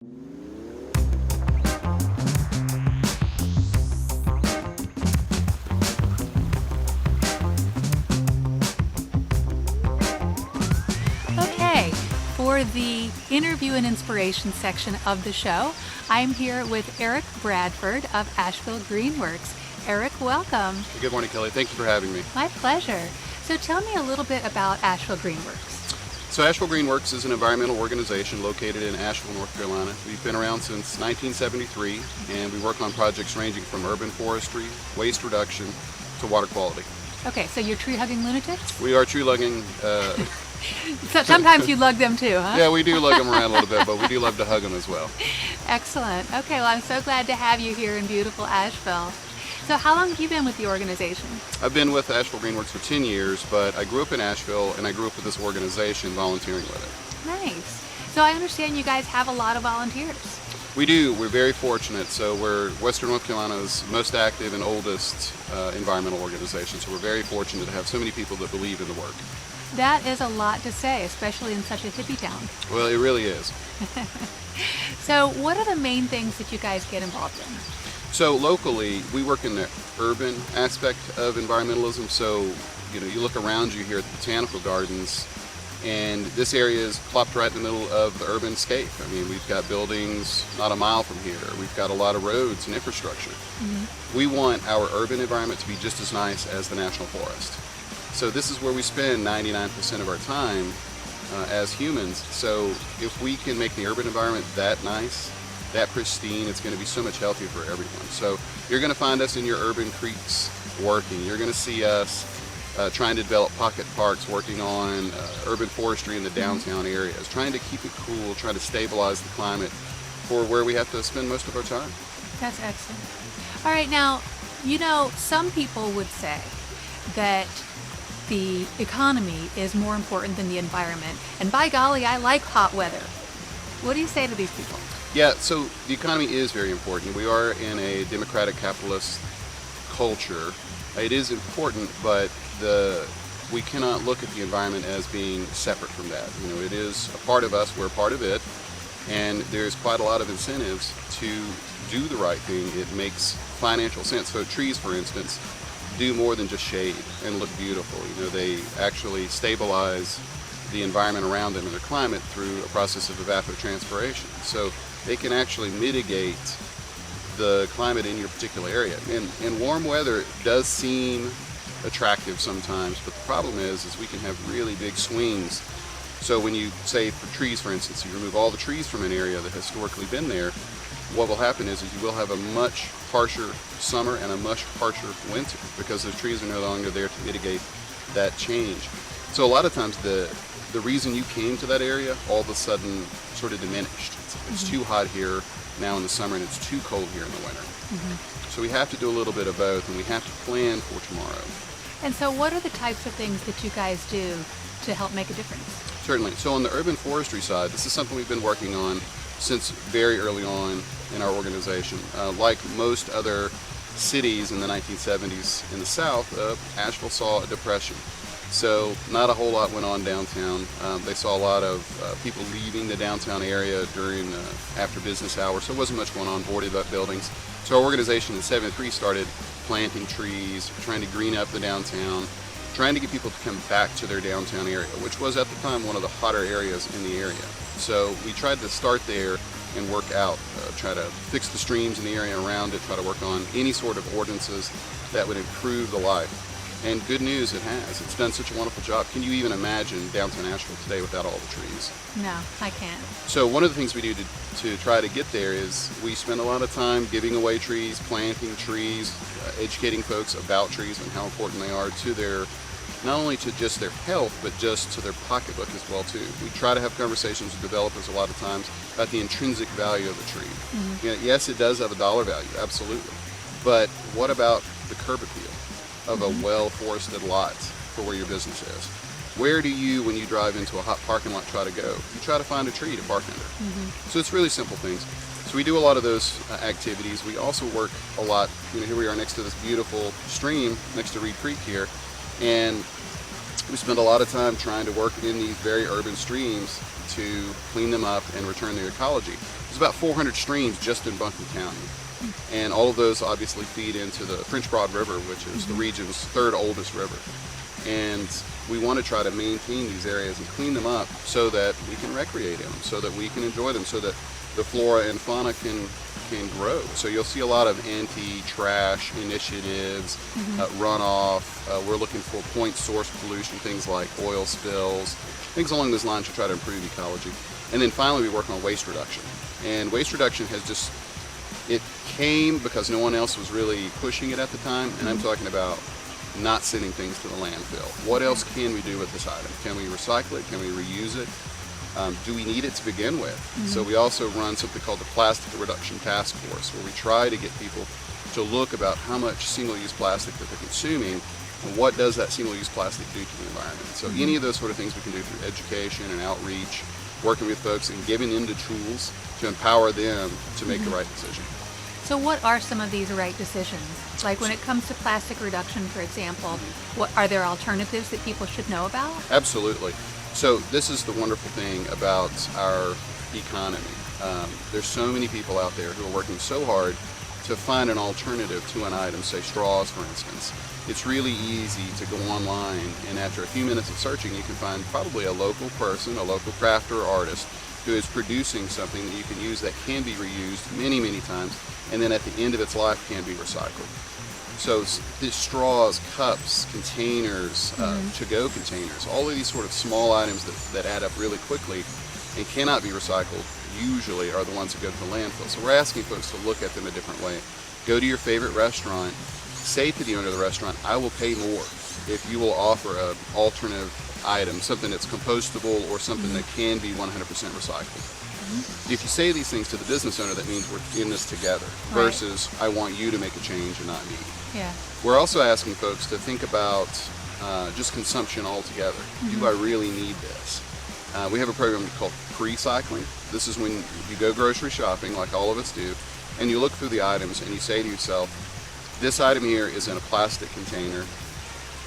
Okay, for the interview and inspiration section of the show, I'm here with Eric Bradford of Asheville Greenworks. Eric, welcome. Good morning, Kelly. Thank you for having me. My pleasure. So tell me a little bit about Asheville Greenworks. So Asheville Greenworks is an environmental organization located in Asheville, North Carolina. We've been around since 1973, and we work on projects ranging from urban forestry, waste reduction, to water quality. Okay, so you're tree-hugging lunatics? We are tree-lugging. So sometimes you lug them too, huh? Yeah, we do lug them around a little bit, but we do love to hug them as well. Excellent. Okay, well, I'm so glad to have you here in beautiful Asheville. So how long have you been with the organization? I've been with Asheville Greenworks for 10 years, but I grew up in Asheville, and I grew up with this organization volunteering with it. Nice. So I understand you guys have a lot of volunteers. We do. We're very fortunate. So we're Western North Carolina's most active and oldest environmental organization. So we're very fortunate to have so many people that believe in the work. That is a lot to say, especially in such a hippie town. Well, it really is. So what are the main things that you guys get involved in? So locally, we work in the urban aspect of environmentalism. So, you look around you here at the botanical gardens, and this area is plopped right in the middle of the urban scape. I mean, we've got buildings not a mile from here. We've got a lot of roads and infrastructure. Mm-hmm. We want our urban environment to be just as nice as the national forest. So this is where we spend 99% of our time as humans. So if we can make the urban environment that nice, that pristine, it's going to be so much healthier for everyone. So you're going to find us in your urban creeks working. You're going to see us trying to develop pocket parks, working on urban forestry in the downtown areas, trying to keep it cool, trying to stabilize the climate for where we have to spend most of our time. That's excellent. All right, now, some people would say that the economy is more important than the environment. And by golly, I like hot weather. What do you say to these people? Yeah, so the economy is very important. We are in a democratic capitalist culture. It is important, but we cannot look at the environment as being separate from that. It is a part of us, we're a part of it, and there's quite a lot of incentives to do the right thing. It makes financial sense. So trees, for instance, do more than just shade and look beautiful. They actually stabilize the environment around them and their climate through a process of evapotranspiration. So they can actually mitigate the climate in your particular area. And warm weather does seem attractive sometimes, but the problem is we can have really big swings. So when you say for trees, for instance, you remove all the trees from an area that has historically been there, what will happen is you will have a much harsher summer and a much harsher winter because those trees are no longer there to mitigate that change. So a lot of times the reason you came to that area all of a sudden sort of diminished. It's too hot here now in the summer and it's too cold here in the winter. Mm-hmm. So we have to do a little bit of both, and we have to plan for tomorrow. And so what are the types of things that you guys do to help make a difference? Certainly. So on the urban forestry side, this is something we've been working on since very early on in our organization. Like most other cities in the 1970s in the South, Asheville saw a depression. So not a whole lot went on downtown. They saw a lot of people leaving the downtown area during after business hours, so there wasn't much going on, boarded up buildings. So our organization in '73 started planting trees, trying to green up the downtown, trying to get people to come back to their downtown area, which was at the time one of the hotter areas in the area. So we tried to start there and work out, try to fix the streams in the area around it, try to work on any sort of ordinances that would improve the life. And good news, it has. It's done such a wonderful job. Can you even imagine downtown Asheville today without all the trees? No, I can't. So one of the things we do to try to get there is we spend a lot of time giving away trees, planting trees, educating folks about trees and how important they are to their, not only to just their health, but just to their pocketbook as well too. We try to have conversations with developers a lot of times about the intrinsic value of the tree. Mm-hmm. Yes, it does have a dollar value, absolutely. But what about the curb appeal of a well-forested lot for where your business is? Where do you, when you drive into a hot parking lot, try to go? You try to find a tree to park under. Mm-hmm. So it's really simple things. So we do a lot of those activities. We also work a lot, here we are next to this beautiful stream next to Reed Creek here, and we spend a lot of time trying to work in these very urban streams to clean them up and return their ecology. There's about 400 streams just in Buncombe County. And all of those obviously feed into the French Broad River, which is the region's third oldest river. And we want to try to maintain these areas and clean them up so that we can recreate in them, so that we can enjoy them, so that the flora and fauna can grow. So you'll see a lot of anti-trash initiatives, runoff. We're looking for point source pollution, things like oil spills, things along those lines to try to improve ecology. And then finally we work on waste reduction. And waste reduction has just, it came because no one else was really pushing it at the time, and I'm talking about not sending things to the landfill. What else can we do with this item? Can we recycle it? Can we reuse it? Do we need it to begin with? So we also run something called the Plastic Reduction Task Force, where we try to get people to look about how much single-use plastic that they're consuming and what does that single-use plastic do to the environment. So any of those sort of things we can do through education and outreach, working with folks and giving them the tools to empower them to make the right decision. So what are some of these right decisions? Like when it comes to plastic reduction, for example, what are there alternatives that people should know about? Absolutely. So this is the wonderful thing about our economy. There's so many people out there who are working so hard to find an alternative to an item, say straws, for instance. It's really easy to go online, and after a few minutes of searching, you can find probably a local person, a local crafter or artist who is producing something that you can use that can be reused many, many times, and then at the end of its life can be recycled. So these straws, cups, containers, to-go containers, all of these sort of small items that add up really quickly and cannot be recycled usually are the ones that go to the landfill. So we're asking folks to look at them a different way. Go to your favorite restaurant, say to the owner of the restaurant, I will pay more if you will offer an alternative item, something that's compostable or something that can be 100% recycled. If you say these things to the business owner, that means we're in this together versus I want you to make a change and not me. Yeah. We're also asking folks to think about just consumption altogether. Do I really need this? We have a program called pre-cycling. This is when you go grocery shopping, like all of us do, and you look through the items and you say to yourself, this item here is in a plastic container,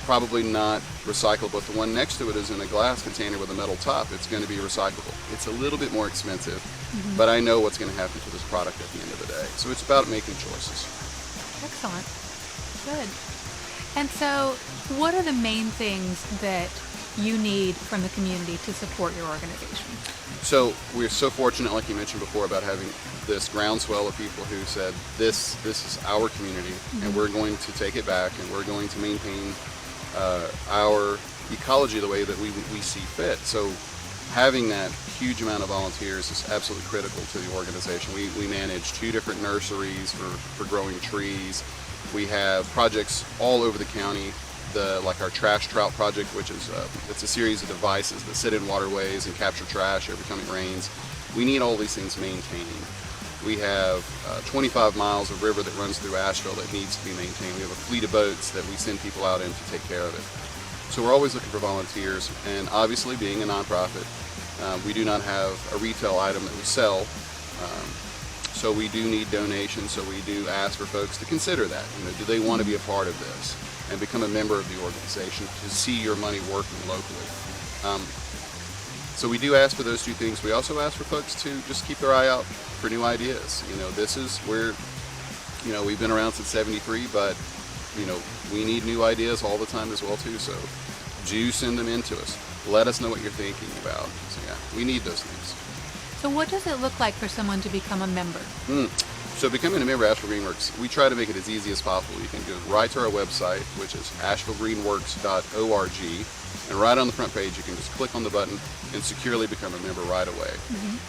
probably not recyclable, but the one next to it is in a glass container with a metal top. It's going to be recyclable. It's a little bit more expensive, but I know what's going to happen to this product at the end of the day. So it's about making choices. Excellent. Good. And so what are the main things that you need from the community to support your organization? So we're so fortunate, like you mentioned before, about having this groundswell of people who said, this is our community, and we're going to take it back, and we're going to maintain our ecology the way that we see fit. So having that huge amount of volunteers is absolutely critical to the organization. We manage 2 different nurseries for growing trees. We have projects all over the county, like our trash trout project, which is it's a series of devices that sit in waterways and capture trash every time it rains. We need all these things maintained. We have 25 miles of river that runs through Asheville that needs to be maintained. We have a fleet of boats that we send people out in to take care of it. So we're always looking for volunteers, and obviously being a nonprofit, we do not have a retail item that we sell. So we do need donations, so we do ask for folks to consider that. Do they want to be a part of this and become a member of the organization to see your money working locally? So we do ask for those 2 things. We also ask for folks to just keep their eye out for new ideas. This is where, we've been around since '73, but, we need new ideas all the time as well too. So do send them in to us. Let us know what you're thinking about. So yeah, we need those things. So what does it look like for someone to become a member? So becoming a member of Asheville Greenworks, we try to make it as easy as possible. You can go right to our website, which is ashevillegreenworks.org, and right on the front page you can just click on the button and securely become a member right away.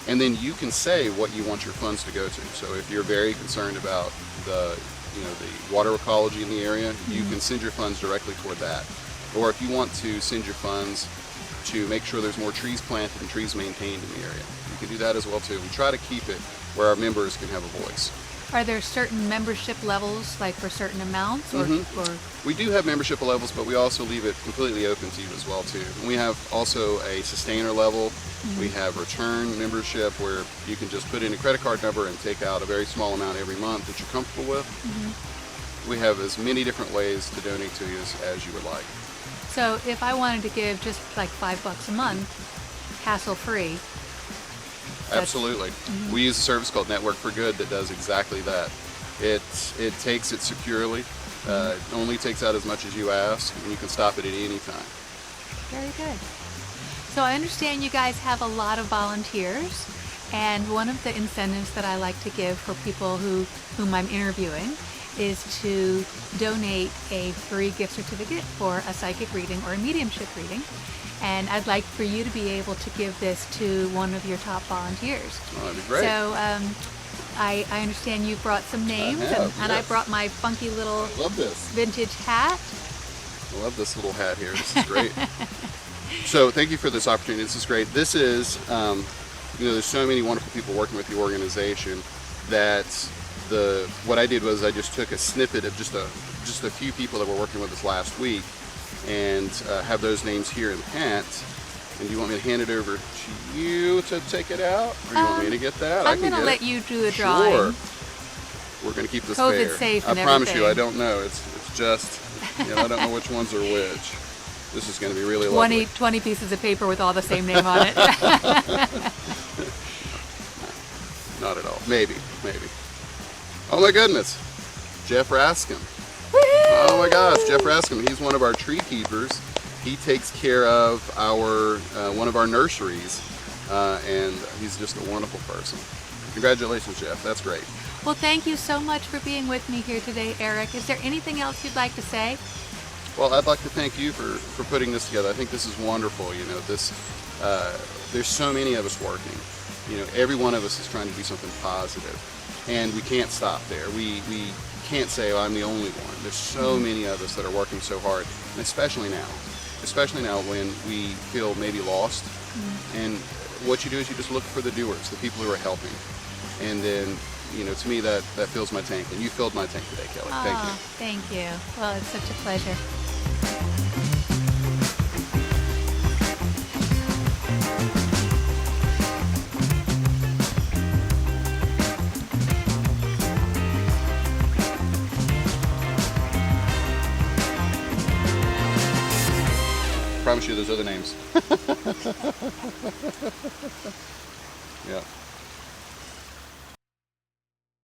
And then you can say what you want your funds to go to. So if you're very concerned about the water ecology in the area, you can send your funds directly toward that. Or if you want to send your funds to make sure there's more trees planted and trees maintained in the area, you can do that as well too. We try to keep it where our members can have a voice. Are there certain membership levels, like for certain amounts? Or We do have membership levels, but we also leave it completely open to you as well too. And we have also a sustainer level. We have return membership where you can just put in a credit card number and take out a very small amount every month that you're comfortable with. We have as many different ways to donate to you as you would like. So if I wanted to give just like $5 a month, hassle-free, Absolutely. We use a service called Network for Good that does exactly that. It takes it securely, only takes out as much as you ask, and you can stop it at any time. Very good. So I understand you guys have a lot of volunteers, and one of the incentives that I like to give for people whom I'm interviewing is to donate a free gift certificate for a psychic reading or a mediumship reading. And I'd like for you to be able to give this to one of your top volunteers. Oh, that'd be great. So I understand you brought some names, and I brought my funky little Love this. vintage hat. I love this little hat here. This is great. So thank you for this opportunity. This is great. This is, there's so many wonderful people working with the organization that what I did was I just took a snippet of just a few people that were working with us last week, and have those names here in the hat. And do you want me to hand it over to you to take it out, or do you want me to get that? I'm going to let you do a drawing. Sure. We're going to keep this COVID fair. safe and I promise everything. you, I don't know. It's just, I don't know which ones are which. This is going to be really lovely. 20 pieces of paper with all the same name on it. Not at all. Maybe. Oh my goodness. Jeff Raskin. Oh my gosh, Jeff Raskin. He's one of our tree keepers. He takes care of our one of our nurseries, and he's just a wonderful person. Congratulations, Jeff. That's great. Well, thank you so much for being with me here today, Eric. Is there anything else you'd like to say? Well, I'd like to thank you for putting this together. I think this is wonderful. There's so many of us working. Every one of us is trying to do something positive, and we can't stop there. We can't say, oh, I'm the only one. There's so many of us that are working so hard, and especially now when we feel maybe lost. And what you do is you just look for the doers, the people who are helping. And then, to me, that fills my tank. And you filled my tank today, Kelly. Thank you. Thank you. Well, it's such a pleasure. I promise you there's other names. Yeah.